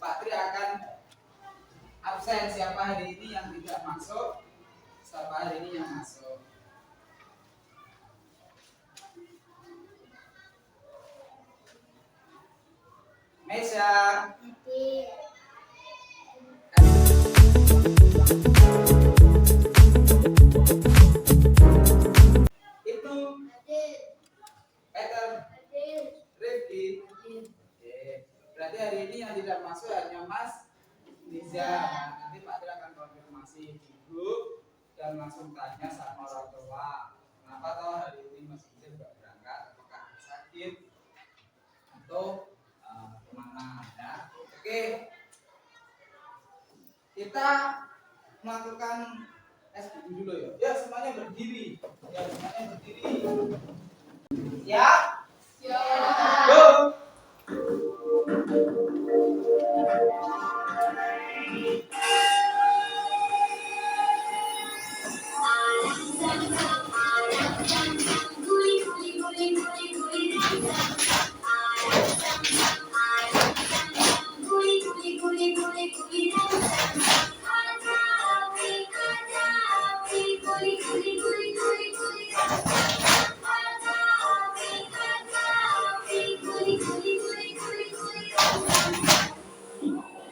Pak Tri akan absen. Siapa hari ini yang tidak masuk? Siapa hari ini yang masuk? Mesya. Itu Peter. Rifki. Berarti hari ini yang tidak masuk hanya Mas Niza. Nanti Pak Tri akan konfirmasi di grup dan langsung tanya sama orang tua. Kenapa toh hari ini Mas Niza juga berangkat? Apakah sakit atau kemana? Ya. Oke. Kita melakukan SPB dulu ya. Ya semuanya berdiri. Ya semuanya berdiri. Siap? Siap. Go.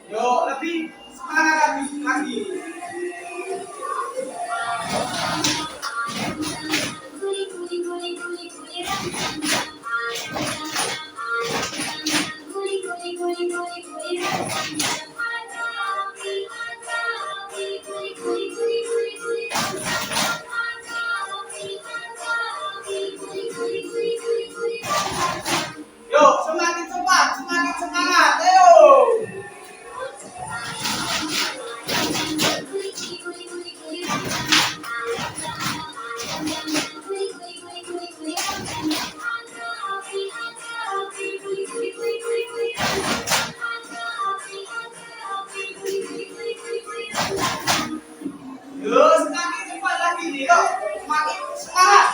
Yo, lebih semangat lagi. Yo, semakin cepat, semakin semangat. Ayo. Yo, semakin cepat lagi nih, yo. Semakin semangat.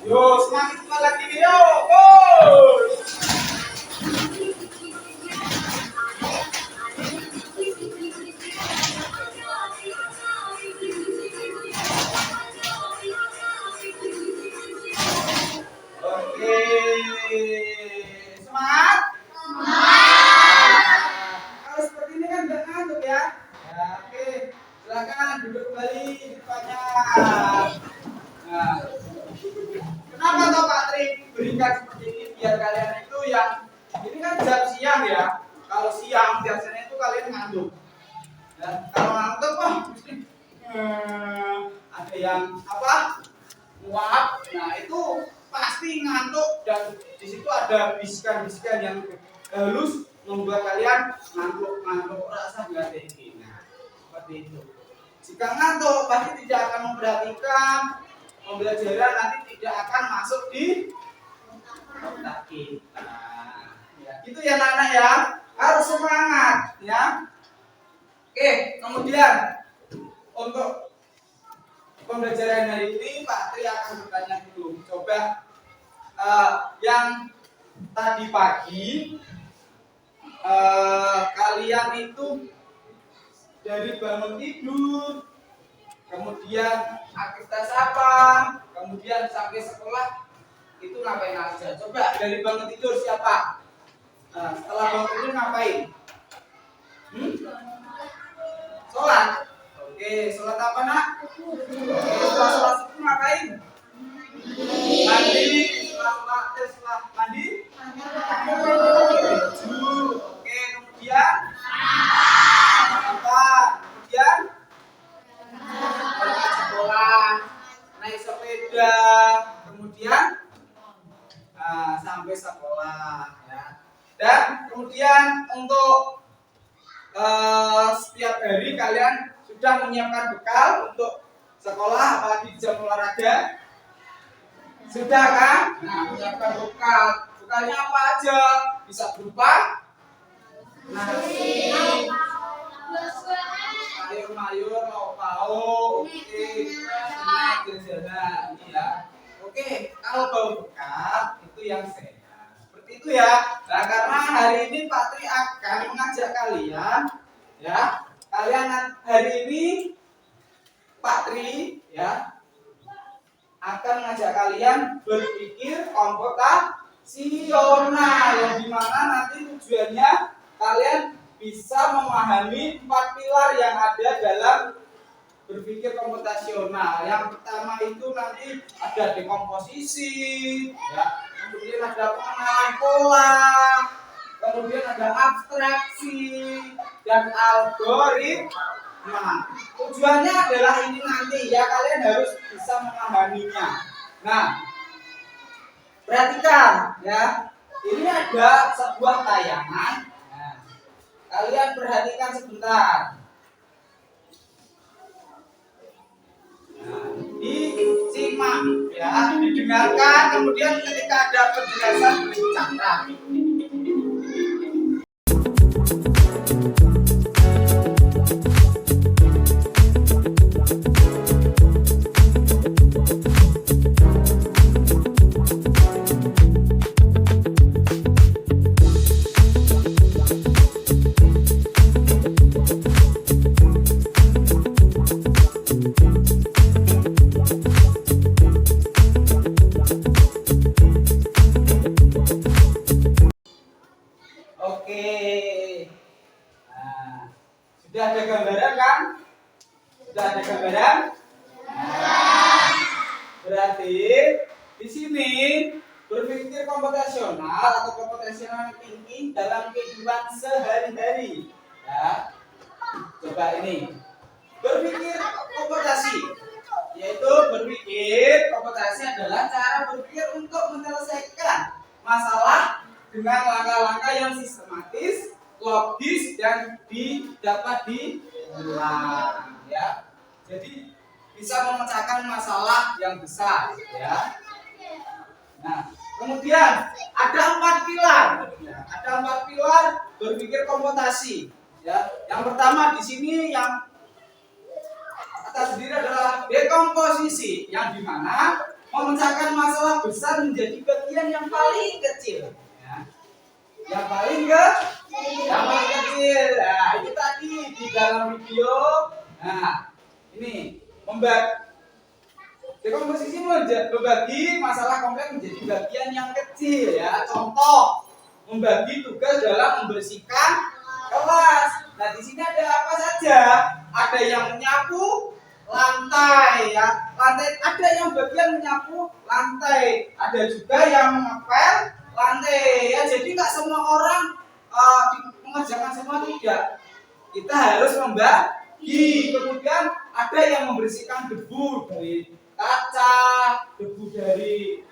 Yo, semakin cepat lagi nih, yo. Go. Oke. Semangat? Kalau seperti ini kan udah ngantuk ya. Ya, oke. Silakan duduk kembali di depannya. Nah, kenapa toh Pak Tri berikan seperti ini biar kalian itu yang ini kan jam siang ya. Kalau siang biasanya itu kalian ngantuk. Dan kalau ngantuk wah ada yang apa? Muap. Nah, itu pasti ngantuk dan di situ ada bisikan-bisikan yang halus membuat kalian ngantuk rasa nggak tinggi. Nah, seperti itu. Jika ngantuk pasti tidak akan memperhatikan pembelajaran, nanti tidak akan masuk di otak kita. Ya, gitu ya anak-anak ya. Harus semangat ya. Oke, kemudian untuk pembelajaran hari ini Pak Tri akan bertanya dulu. Coba yang tadi pagi kalian itu dari bangun tidur, kemudian aktivitas apa, kemudian sampai sekolah itu ngapain aja? Coba dari bangun tidur siapa? Setelah bangun tidur ngapain? Sholat. Oke, sholat apa nak? Setelah sholat itu ngapain? Mandi. Setelah mandi? Oke, kemudian? Apa? Kemudian? Berangkat sekolah, naik sepeda, kemudian sampai sekolah ya. Dan kemudian untuk setiap hari kalian sudah menyiapkan bekal untuk sekolah, apalagi di jam olahraga. Sudah kan? Nah, menyiapkan bekal. Bekalnya apa aja? Bisa berupa nasi, ya. Kalian hari ini Pak Tri ya akan mengajak kalian berpikir komputasional yang dimana nanti tujuannya kalian bisa memahami 4 pilar yang ada dalam berpikir komputasional. Yang pertama itu nanti ada dekomposisi, ya. Kemudian ada pengenalan pola, kemudian ada abstraksi dan algoritma. Tujuannya adalah ini nanti ya, kalian harus bisa memahaminya. Nah, perhatikan ya, ini ada sebuah tayangan. Nah, kalian perhatikan sebentar. Disimak ya, didengarkan, kemudian ketika ada penjelasan berbicara. Sudah ada gambaran kan? Sudah ada gambaran? Berarti di sini berpikir komputasional atau computational thinking dalam kehidupan sehari-hari. Ya. Coba ini. Berpikir komputasi, yaitu berpikir komputasi adalah cara berpikir untuk menyelesaikan masalah dengan langkah-langkah yang sistematis, logis, dan dapat diulang ya. Jadi bisa memecahkan masalah yang besar ya. Nah, kemudian ada 4 pilar ya. Ada 4 pilar berpikir komputasi ya. Yang pertama di sini yang atas sendiri adalah dekomposisi, yang dimana memecahkan masalah besar menjadi bagian yang paling kecil ya. Yang paling kecil. Nah, itu tadi di dalam video. Nah, ini dekomposisi membagi masalah kompleks menjadi bagian yang kecil ya. Contoh, membagi tugas dalam membersihkan kelas. Nah, di sini ada apa saja? Ada yang menyapu lantai ya. Ada yang bagian menyapu lantai, ada juga yang mengepel lantai ya. Jadi nggak semua orang mengerjakan semua, tidak. Kita harus membagi. Kemudian ada yang membersihkan debu dari kaca, debu dari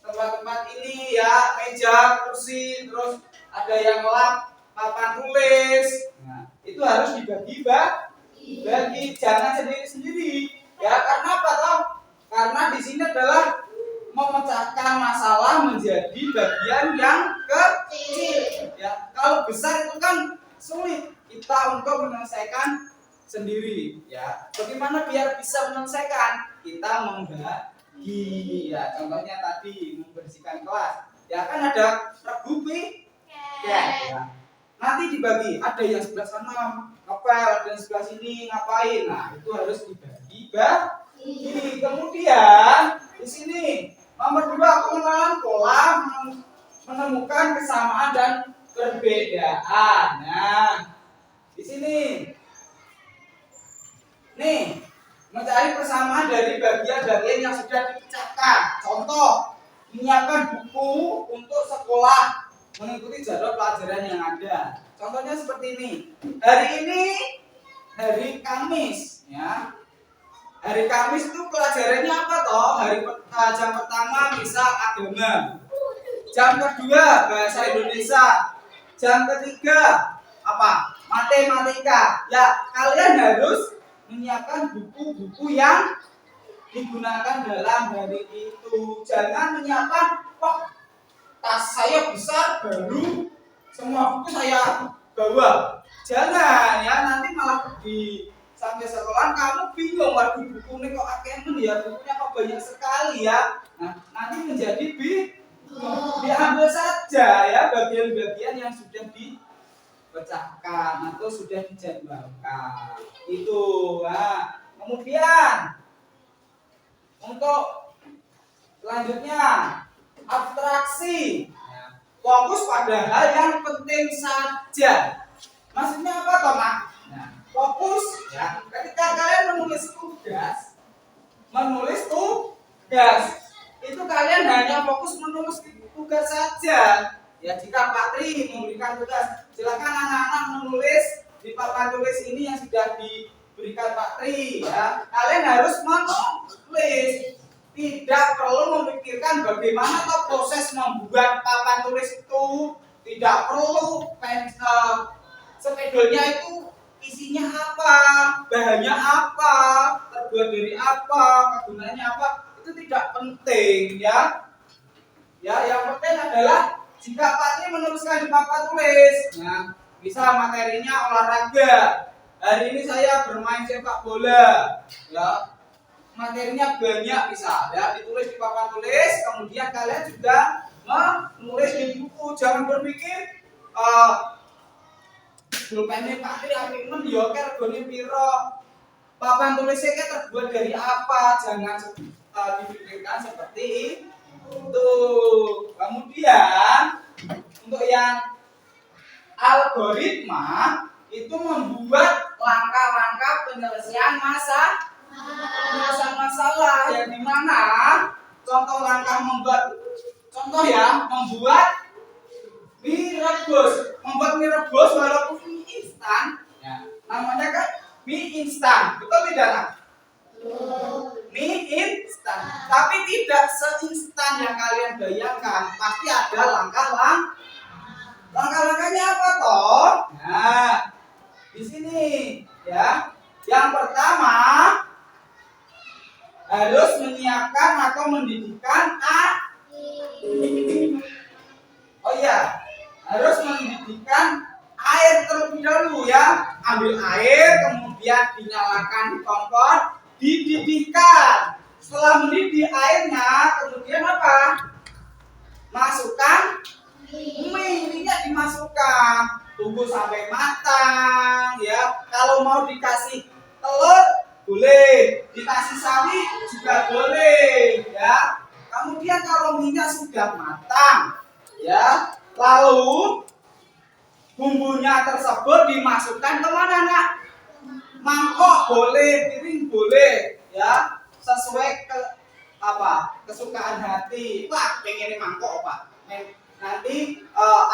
tempat-tempat ini ya, meja, kursi, terus ada yang lap papan tulis. Nah, itu harus dibagi jangan sendiri-sendiri ya. Karena apa toh? Karena di sini adalah memecahkan masalah menjadi bagian yang kecil ya. Kalau besar itu kan sulit kita untuk menyelesaikan sendiri ya. Bagaimana biar bisa menyelesaikan? Kita membagi ya. Contohnya tadi membersihkan kelas ya, kan ada regu ya. Nanti dibagi, ada yang sebelah sana ngepel, ada yang sebelah sini ngapain. Nah, itu harus dibagi. Kemudian di sini nomor 2, pengenalan pola, menemukan kesamaan dan perbedaan. Nah, di sini nih, mencari persamaan dari bagian-bagian yang sudah dipecahkan. Contoh, menyiapkan buku untuk sekolah, mengikuti jadwal pelajaran yang ada. Contohnya seperti ini. Hari ini hari Kamis ya. Hari Kamis itu pelajarannya apa toh? Jam pertama misal agama. Jam kedua bahasa Indonesia. Jam ketiga apa? Matematika. Ya, kalian harus menyiapkan buku-buku yang digunakan dalam hari itu. Jangan menyiapkan tas saya besar baru semua buku saya bawa. Jangan ya, nanti malah di sampai sekolah kamu bingung, waduh buku ini kok akemen ya, bukunya kok banyak sekali ya. Nah, nanti menjadi diambil saja ya bagian-bagian yang sudah dibagi dipecahkan atau sudah dijadwalkan. Itu. Nah, kemudian untuk selanjutnya abstraksi. Fokus pada hal yang penting saja. Maksudnya apa, toh, Mak? Nah, fokus ya. Ketika kalian menulis tugas, itu kalian hanya fokus menulis tugas saja. Ya, jika Pak Tri memberikan tugas, silakan anak-anak menulis di papan tulis ini yang sudah diberikan Pak Tri. Ya, kalian harus menulis. Tidak perlu memikirkan bagaimana toh proses membuat papan tulis itu. Tidak perlu spidolnya itu isinya apa, bahannya apa, terbuat dari apa, kegunaannya apa, itu tidak penting ya. Ya, yang penting adalah jika Pak Tri menuliskan di papan tulis, nah, bisa materinya olahraga. Hari ini saya bermain sepak bola, ya. Materinya banyak bisa ya, ditulis di papan tulis, kemudian kalian juga menulis di buku. Jangan berpikir pulpennya Pak Tri apik men yo regane piro, papan tulisnya terbuat dari apa. Jangan dipikirkan seperti itu. Kemudian untuk yang algoritma itu membuat langkah-langkah penyelesaian masalah yang dimana contoh langkah membuat mie rebus walaupun mie instan ya, namanya kan mie instan, betul tidak nak? Mie instan, tapi tidak seinstan yang kalian bayangkan. Pasti ada langkah-langkahnya apa toh? Nah, di sini ya. Yang pertama harus menyiapkan atau mendidihkan harus mendidihkan air terlebih dahulu ya. Ambil air, kemudian dinyalakan kompor, dididihkan. Setelah mendidih airnya, kemudian apa? Masukkan mie-nya dimasukkan. Tunggu sampai matang ya. Kalau mau dikasih telur boleh, dikasih sawi juga boleh ya. Kemudian kalau minyak sudah matang ya, lalu bumbunya tersebut dimasukkan kemana nak? Mangkok boleh, piring boleh ya, sesuai kesukaan hati. Wah, pengen mangkok Pak, nanti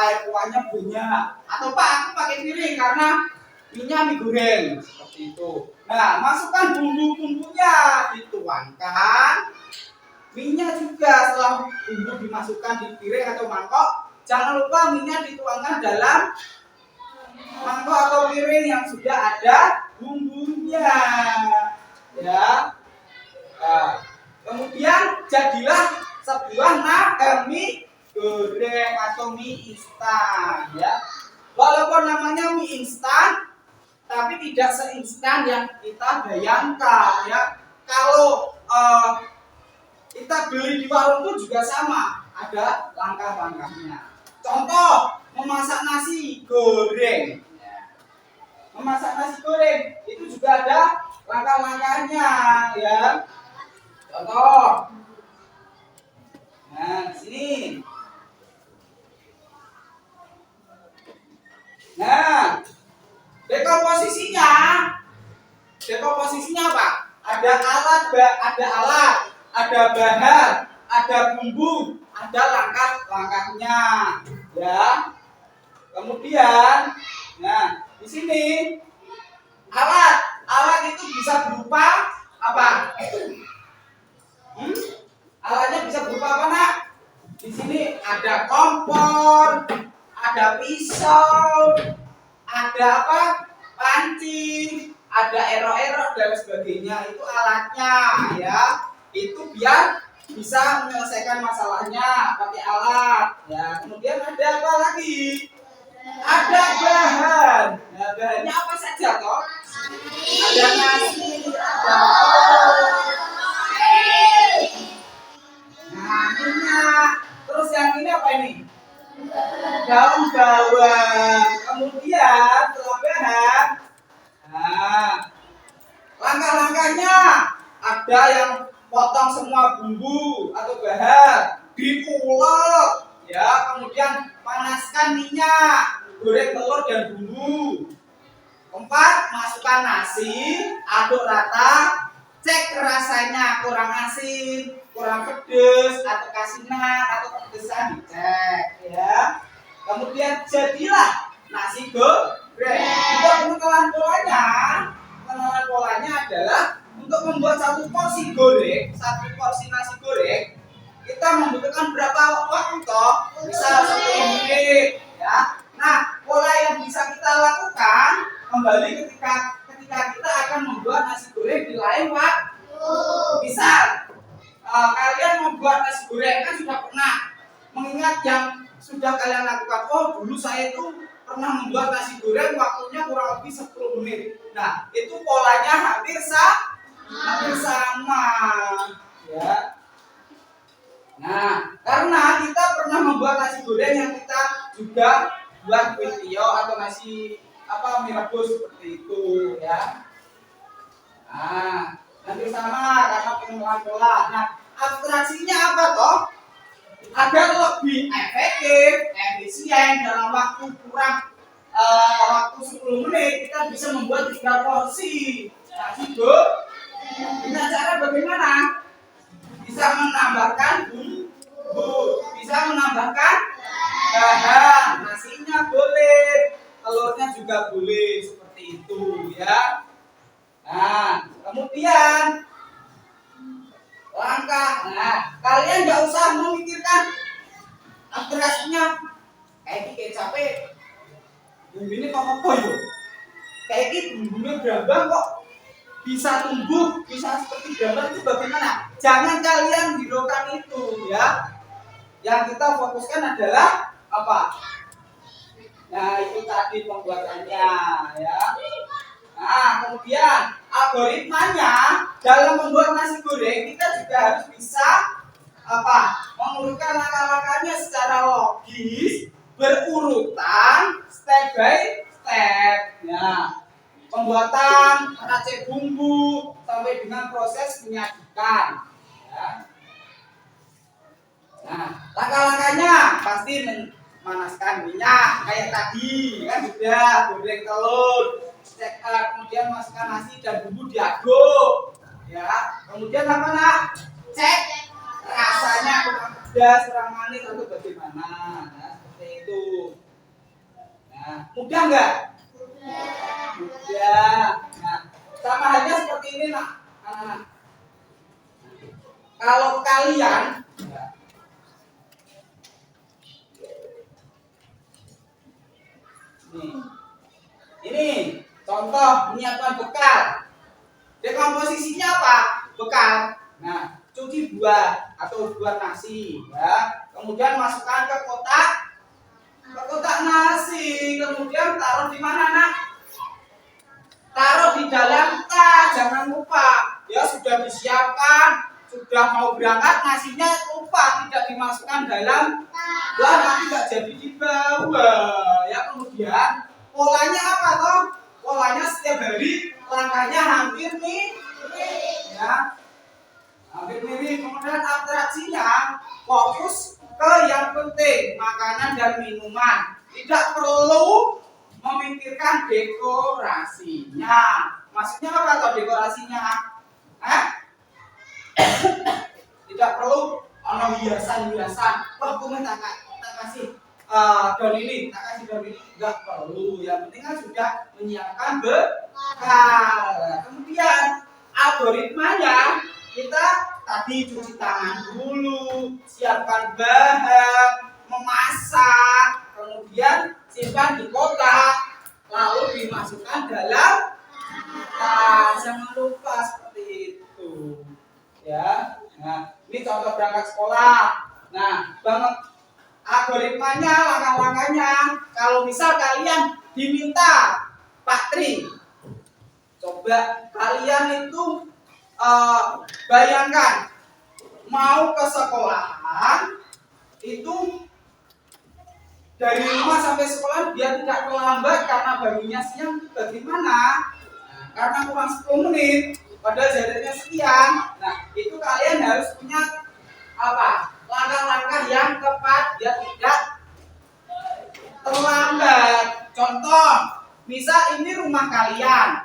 air kuahnya banyak, atau Pak aku pakai piring karena minyak mie goreng seperti itu. Nah, masukkan bumbu-bumbunya, dituangkan minyak juga. Setelah bumbu dimasukkan di piring atau mangkok, jangan lupa minyak dituangkan dalam mangkok atau piring yang sudah ada bumbunya ya. Nah, kemudian jadilah sebuah mie goreng atau mie instan ya. Walaupun namanya mie instan, tapi tidak seinstan yang kita bayangkan ya. Kalau kita beli di warung itu juga sama, ada langkah-langkahnya. Contoh, memasak nasi goreng. Memasak nasi goreng itu juga ada langkah-langkahnya ya. Contoh, nah sini. Nah, dekomposisinya apa? Ada alat, ada bahan, ada bumbu, ada langkah-langkahnya ya. Kemudian, nah di sini alat itu bisa berupa apa? Alatnya bisa berupa apa nak? Di sini ada kompor, ada pisau, ada apa? Panci, ada erok-erok dan sebagainya. Itu alatnya ya. Itu biar bisa menyelesaikan masalahnya pakai alat ya. Kemudian ada apa lagi? Ada bahan. Nah, bahannya apa saja toh? Ada nasi, ada minyak. Terus yang ini apa ini? Daun bawang. Kemudian Nah, langkah-langkahnya ada yang potong semua bumbu atau bahan, diulek, ya, kemudian panaskan minyak, goreng telur dan bumbu. Keempat, masukkan nasi, aduk rata, cek rasanya kurang asin, kurang pedas, atau kasinan, atau kepedesan dicek, ya. Kemudian jadilah nasi goreng. Untuk pengenalan polanya adalah untuk membuat satu porsi goreng, satu porsi nasi goreng, kita membutuhkan berapa waktu toh? Bisa 10 menit, ya. Nah, pola yang bisa kita lakukan kembali ketika kita akan membuat nasi goreng di lain waktu. Misal kalian membuat nasi goreng kan sudah pernah mengingat yang sudah kalian lakukan. Oh, dulu saya itu pernah membuat nasi goreng waktunya kurang lebih 10 menit. Nah, itu polanya hampir sama, ya. Nah, karena kita pernah membuat nasi goreng yang kita juga buat kuitio atau nasi mie rebus seperti itu, ya. Nah, hampir sama karena pengenalan pola. Nah, abstraksinya apa toh? Agar lebih efektif, efisien dalam waktu kurang waktu 10 menit kita bisa membuat 3 porsi nasi goreng. Dengan cara bagaimana? Bisa menambahkan bumbu, bisa menambahkan bahan, nasinya boleh, telurnya juga boleh seperti itu, ya. Nah, kemudian langkah, kalian nggak usah memikirkan akurasinya kayak capek. Bumbunya kok apa yuk? Kayak bumbunya berambang kok bisa tumbuh, bisa seperti gambar itu bagaimana? Jangan kalian hiraukan itu, ya. Yang kita fokuskan adalah apa? Nah, itu tadi pembuatannya, ya. Nah, kemudian algoritmanya dalam membuat nasi goreng kita juga harus bisa mengurutkan langkah-langkahnya secara logis, berurutan, step by step. Nah, pembuatan racik bumbu sampai dengan proses menyajikan, ya. Nah, langkah-langkahnya pasti memanaskan minyak kayak tadi kan, sudah goreng telur, cek, kemudian masukkan nasi dan bumbu diaduk, ya. Kemudian apa nak? Cek rasanya kurang pedas, kurang manis atau bagaimana, nah, seperti itu. Nah, mudah nggak? Mudah. Nah, sama halnya seperti ini nak, anak-anak. Kalau kalian ini contoh menyiapkan bekal. Dekomposisinya apa? Bekal. Nah, cuci buah atau buat nasi, ya. Kemudian masukkan ke kotak nasi. Kemudian taruh di mana, nak? Taruh di dalam tas. Jangan lupa. Ya, sudah disiapkan, sudah mau berangkat, nasinya lupa tidak dimasukkan dalam buah, nanti nggak jadi dibawa, ya. Kemudian polanya apa toh? Polanya setiap hari langkahnya hampir mirip, ya. Hampir mirip. Kemudian abstraksinya fokus ke yang penting, makanan dan minuman. Tidak perlu memikirkan dekorasinya. Maksudnya apa toh dekorasinya? Tidak perlu hiasan-hiasan. Wah, aku tak kasih daun ini, tak kasih daun ini, enggak perlu. Yang penting kan sudah menyiapkan bekal. Kemudian algoritmanya kita tadi cuci tangan dulu, siapkan bahan, memasak, kemudian simpan di kotak, lalu dimasukkan dalam tas. Jangan lupa seperti itu, ya. Nah, ini contoh berangkat sekolah. Nah, algoritmanya, langkah-langkahnya. Kalau misal kalian diminta, Pak Tri, coba kalian itu bayangkan mau ke sekolahan itu dari rumah sampai sekolah biar tidak terlambat karena bangunnya siang, bagaimana? Nah, karena kurang 10 menit, padahal jaraknya sekian. Nah, itu kalian harus punya apa? Langkah-langkah yang tepat biar tidak terlambat. Contoh, misal ini rumah kalian,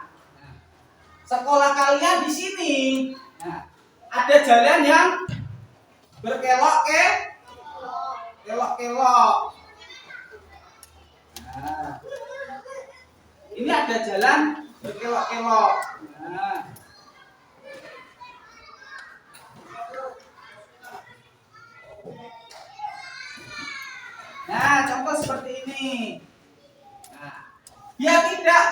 sekolah kalian di sini. Nah, ada jalan yang kelok. Nah, ini ada jalan berkelok-kelok. Nah, contoh seperti ini. Nah, biar tidak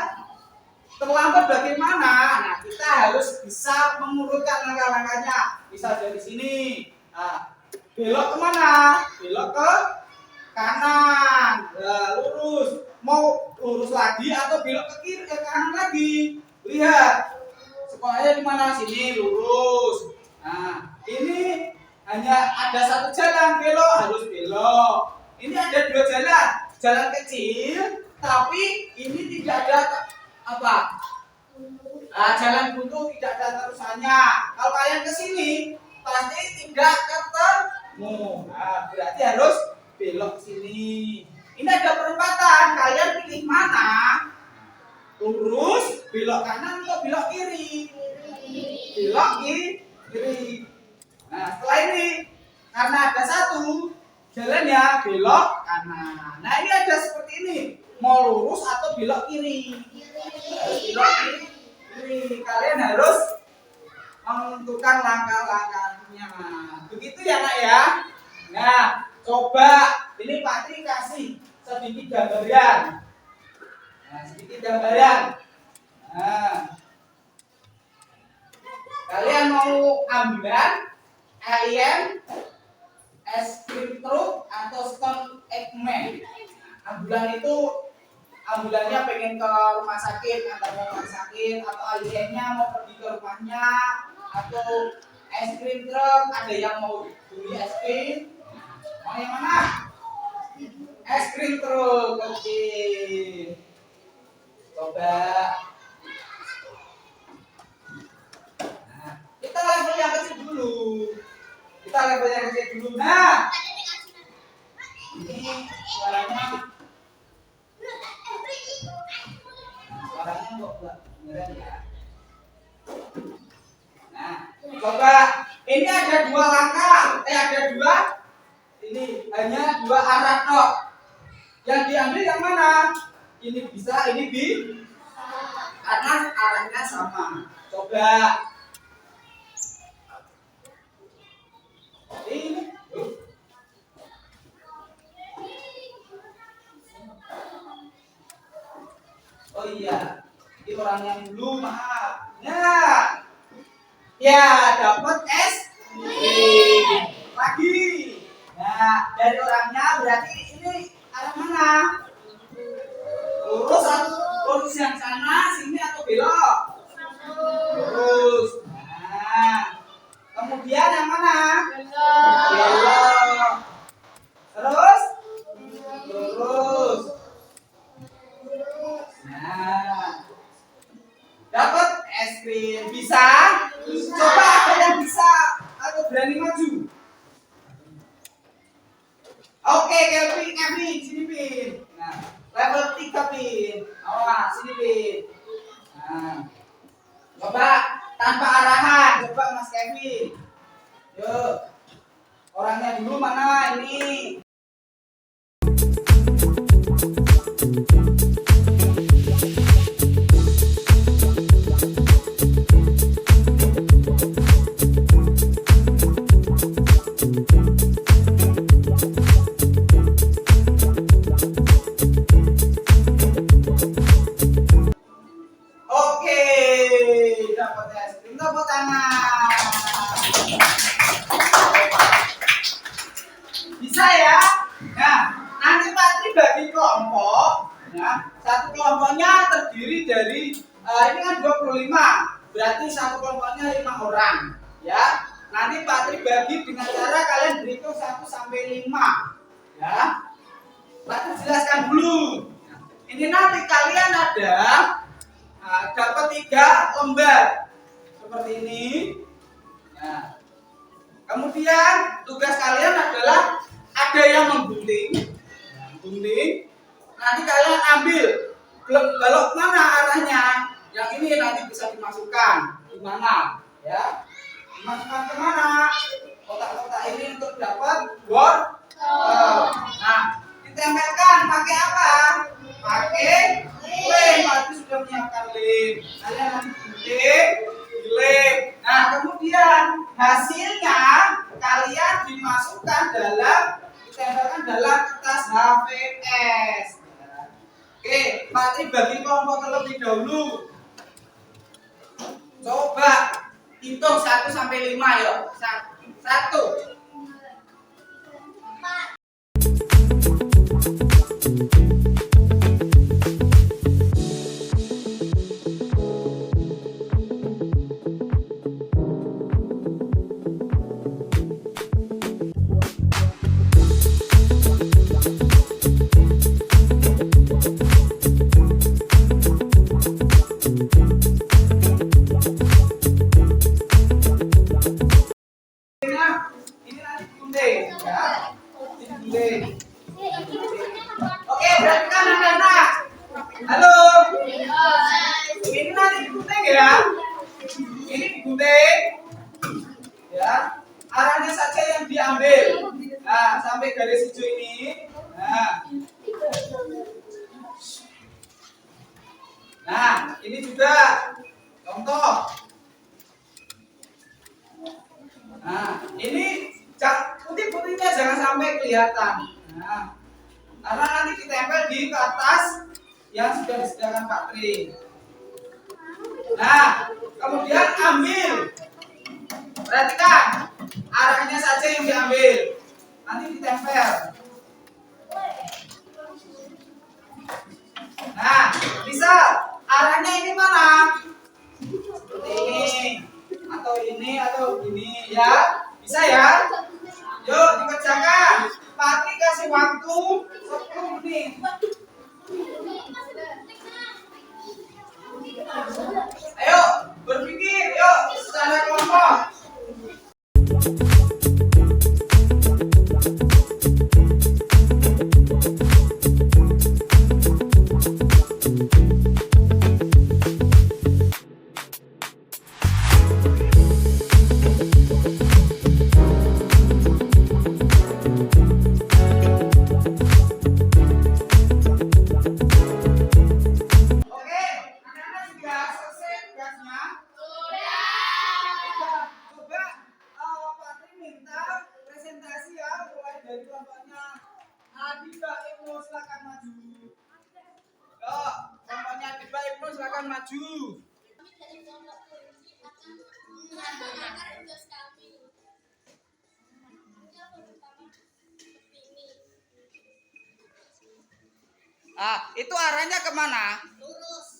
terlambat bagaimana? Nah, kita harus bisa mengurutkan langkah-langkahnya. Bisa dari sini. Nah, belok kemana? Belok ke kanan. Nah, lurus. Mau lurus lagi atau belok ke kiri ke kanan lagi? Lihat. Sekolahnya di mana? Sini lurus. Nah, ini hanya ada satu jalan belok, harus belok. Ini ada dua jalan kecil, tapi ini tidak ada apa? Jalan buntu tidak ada terusannya. Kalau kalian ke sini pasti tidak ketemu. Nah, berarti harus belok ke sini. Ini ada perempatan, kalian pilih mana? Lurus, belok kanan atau belok kiri? Belok kiri. Nah, setelah ini karena ada satu jalannya belok kanan. Nah, ini ada seperti ini. Mau lurus atau belok kiri? Belok kiri. Kalian harus menentukan langkah-langkahnya. Begitu ya, Nak ya. Nah, coba ini Pak Tri kasih sedikit gambaran. Nah, kalian mau ambil ayam, es krim truk atau stone eggman. Ambulannya pengen ke rumah sakit, atau mau rumah sakit, atau ayamnya mau pergi ke rumahnya, atau es krim truk ada yang mau beli es krim. Mau yang mana? Es krim truk. Oke. Coba. Nah, kita level yang kecil dulu. Nah, ini suaranya kok beneran ya. Nah, coba ini ada dua langkah, ini hanya dua arah tok. Yang diambil yang mana? Ini bisa, ini karena arahnya sama. Coba ini. Oh iya, ini orang yang dulu maaf. Nah, ya dapat es lagi. Nah, dari orangnya berarti ini arah mana? Lurus yang sana, sini atau belok? Lurus. Nah, kemudian yang mana? Belok. Terus lurus. Nah, dapat es krim. Bisa? Coba ada yang bisa atau berani maju? Oke, Kevin, sini Pin. Nah, level 3 Pin. Awas, sini Pin. Nah, coba tanpa arahan, coba Mas Kevin. Yuk, orangnya dulu mana ini? Bisa ya. Nah, nanti Pak Tri bagi kelompok. Ya, satu kelompoknya terdiri dari ini kan 25. Berarti satu kelompoknya 5 orang. Ya. Nanti Pak Tri bagi dengan cara kalian berhitung 1 sampai 5. Ya. Pak Tri jelaskan dulu. Ini nanti kalian ada dapat 3 lembar seperti ini. Nah, kemudian tugas kalian adalah ada yang menggunting. Gunting. Nanti kalian ambil belok mana arahnya. Yang ini nanti bisa dimasukkan di mana, ya? Dimasukkan ke mana? Kotak-kotak ini untuk dapat bor. Nah, ditempelkan pakai apa? Pakai lem. Berarti sudah menyiapkan lem. Kalian nanti gunting, dilem. Nah, kemudian hasilnya kalian dimasukkan ditempelkan dalam kertas HVS. Oke, Pak Tri bagi kelompok terlebih dahulu. Coba hitung 1 sampai 5 yuk. 1. Ini nanti gunting, ya. Ini gunting. Oke, perhatikan anak-anak. Halo. Ini nanti digunting ya. Ini digunting. Ya. Arahnya saja yang diambil. Nah, sampai garis hijau ini. Nah, ini juga contoh. Nah, ini putih-putihnya jangan sampai kelihatan. Nah, karena nanti ditempel di kertas yang sudah disediakan Pak Tri. Nah, kemudian ambil. Perhatikan, arahnya saja yang diambil. Nanti ditempel. Nah, bisa arahnya ini mana? Seperti ini. Atau ini ya. Bisa ya? Yuk dikerjakan. Pak Tri kasih waktu 10 menit. Ayo berpikir, yuk secara kelompok. Dari kelompoknya Adiba Ibnu silakan maju. Yo, kelompoknya Adiba Ibnu silakan maju. Itu arahnya kemana?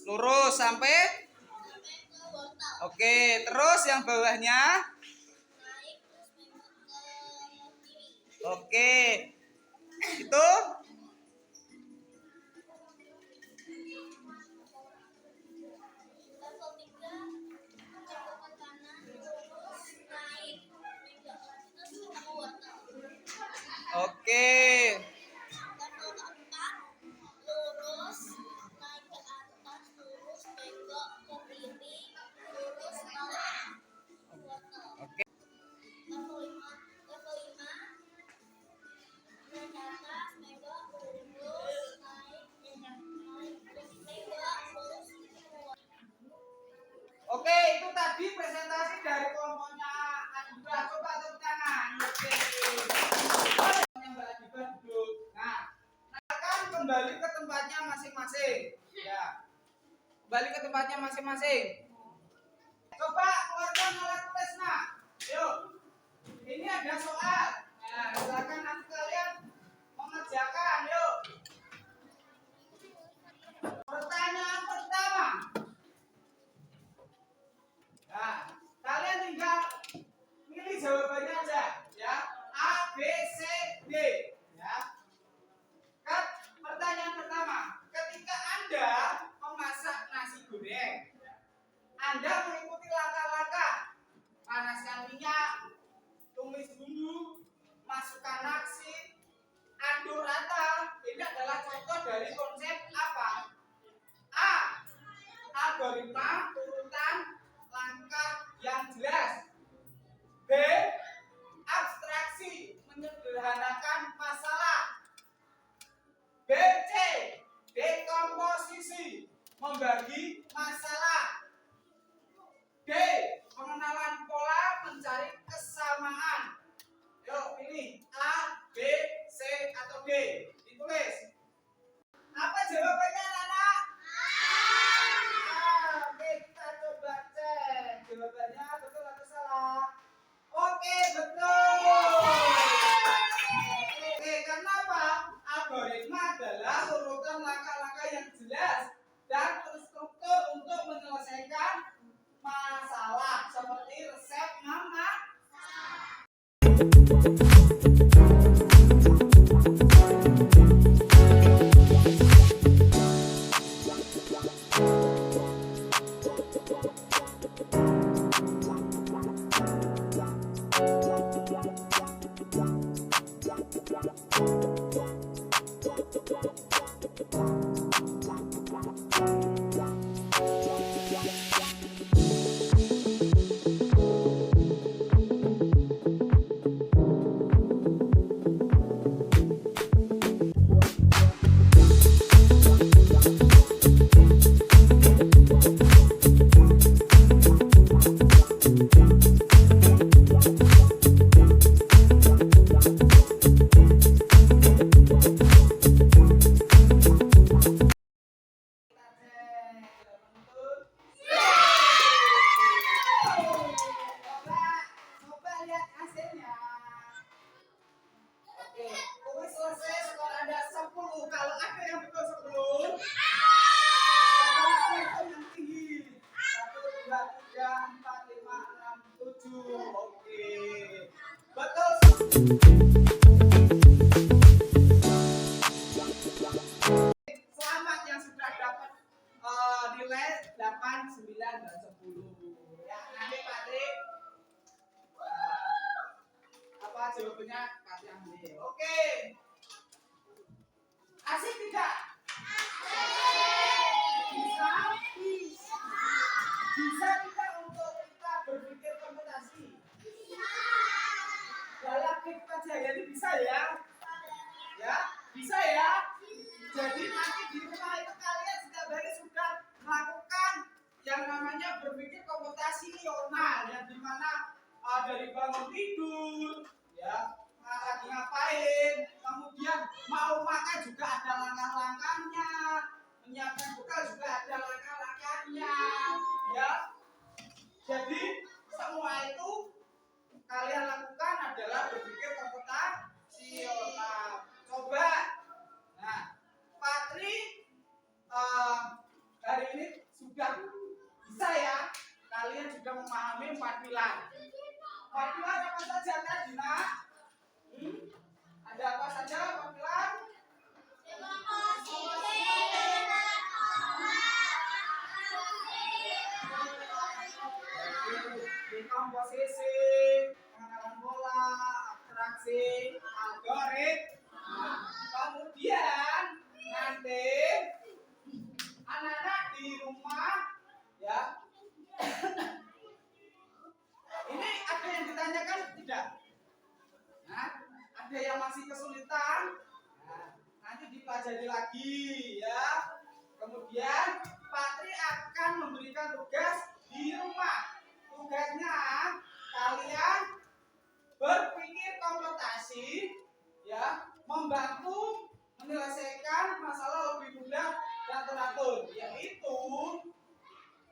Lurus sampai? Oke, terus yang bawahnya? Oke, itu oke. Oke, itu tadi presentasi dari kelompoknya Adiba. Coba tepuk tangan. Oke. Mbak Adiba duduk. Nah, akan kembali ke tempatnya masing-masing. Ya. Kembali ke tempatnya masing-masing. Coba keluarkan alat tes, nak. Yuk. Ini ada soal. Nah, silakan nanti kalian mengerjakan. Yuk. Pertanyaan pertama. Nah, kalian tinggal pilih jawabannya aja, ya. A, B, C, D, ya. Pertanyaan pertama, ketika Anda memasak nasi goreng, Anda mengikuti langkah-langkah. Panaskan minyak, tumis bumbu, masukkan nasi, aduk rata. Ini adalah contoh dari konsep apa? A. Algoritma urutan langkah yang jelas. B. Abstraksi menyederhanakan masalah. B. C. Dekomposisi membagi masalah. D. Pengenalan pola mencari kesamaan. Yuk pilih A, B, C atau D. Ditulis. Apa jawabannya anak-anak? Oke, kita coba cek jawabannya betul atau salah. Oke, betul. Oke, karena apa? Algoritma adalah urutan langkah-langkah yang jelas dan terstruktur untuk menyelesaikan masalah seperti resep mama. Selamat yang sudah dapat nilai 8, 9, dan 10. Ya, nanti Pak Tri apa jawabannya kasih ambil. Oke. Asik tidak? Bisa? Bisa tidak untuk kita berpikir komputasi? Dalam kehidupan sehari-hari bisa ya? Ya, bisa ya? Jadi nanti di rumah itu kalian setiap hari sudah melakukan yang namanya berpikir komputasional, yang dimana dari bangun tidur, ya, lagi ngapain, kemudian mau makan juga ada langkah-langkahnya, menyiapkan bekal juga ada langkah-langkahnya, ya. Jadi semua itu kalian lakukan adalah berpikir komputasional. Coba, nah, Patri hari ini sudah bisa ya, kalian sudah memahami 4 pilar. 4 pilar apa saja tadi nak? Ada apa saja 4 pilar? Dekomposisi, pengenalan pola, abstraksi, algoritma. Kemudian nanti anak-anak di rumah ya. Ini ada yang ditanyakan tidak? Nah, ada yang masih kesulitan? Nah, nanti dipelajari lagi ya. Kemudian Patri akan memberikan tugas di rumah. Tugasnya kalian berpikir komputasi ya, membantu menyelesaikan masalah lebih mudah dan teratur, yaitu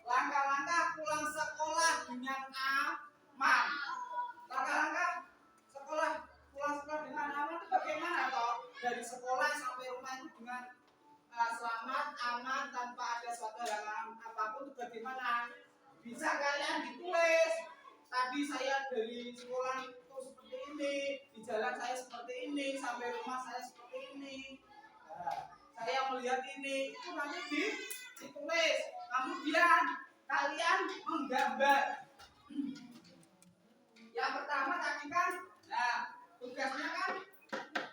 langkah-langkah pulang sekolah dengan aman. Langkah-langkah pulang sekolah dengan aman itu bagaimana toh? Dari sekolah sampai rumah itu dengan selamat, aman, tanpa ada suatu halangan apapun itu bagaimana? Bisa kalian ditulis. Tadi saya dari sekolah itu seperti ini, di jalan saya seperti ini, sampai rumah saya seperti ini. Saya melihat ini, itu nanti ditulis. Kemudian kalian gambar. Yang pertama tadi kan, nah tugasnya kan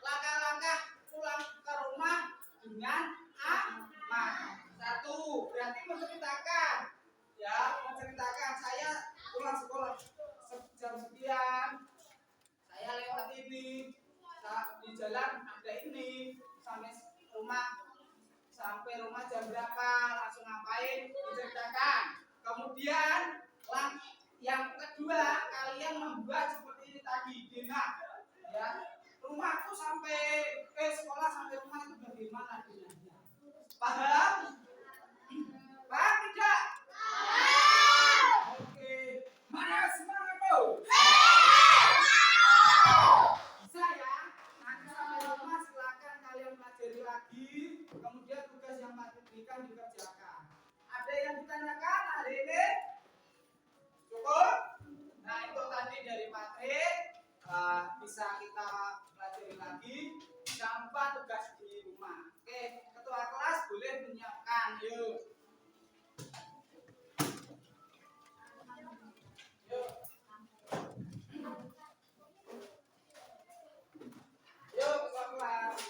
langkah-langkah pulang ke rumah dengan aman. Satu, berarti menceritakan, ya menceritakan saya pulang sekolah jam sekian, saya lewat ini, di jalan ada ini, sampai rumah jam berapa, langsung ngapain, diceritakan. Kemudian yang kedua, kalian membuat seperti ini tadi, Dina, ya. Rumahku sampai sekolah sampai rumah itu bagaimana dinanya? Paham? Paham tidak? Oke, mana semangat tuh? Bisa ya? Nanti sampai rumah silakan kalian pelajari lagi. Kemudian tugas yang Pak berikan dikerjakan. Ada yang ditanyakan hari ini? Cukup? Nah itu tadi dari Patrik. Bisa kita pelajari lagi. Jangan lupa tugas di rumah. Oke, ketua kelas boleh menyiapkan. Yuk. Yuk ketua kelas.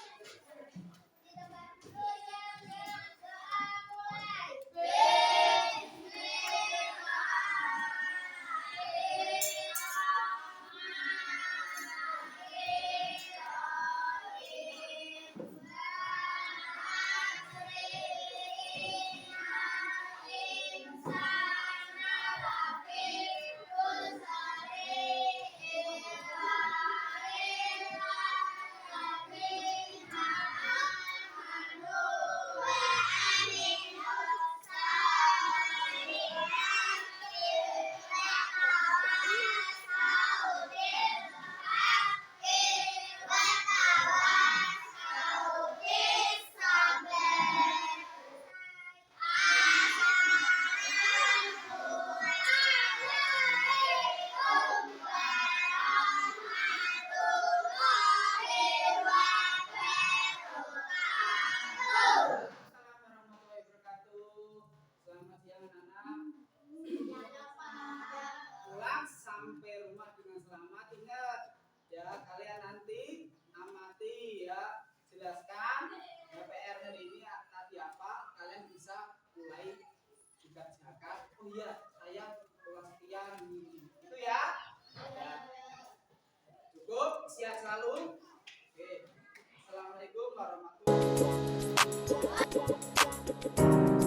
Pulang sampai rumah dengan selamat. Ingat ya, kalian nanti amati ya, jelaskan ya, PR hari ini tadi apa, kalian bisa mulai dikerjakan. Oh iya, saya pulang sekian itu ya. Cukup, sehat selalu. Oke. Assalamualaikum warahmatullahi wabarakatuh.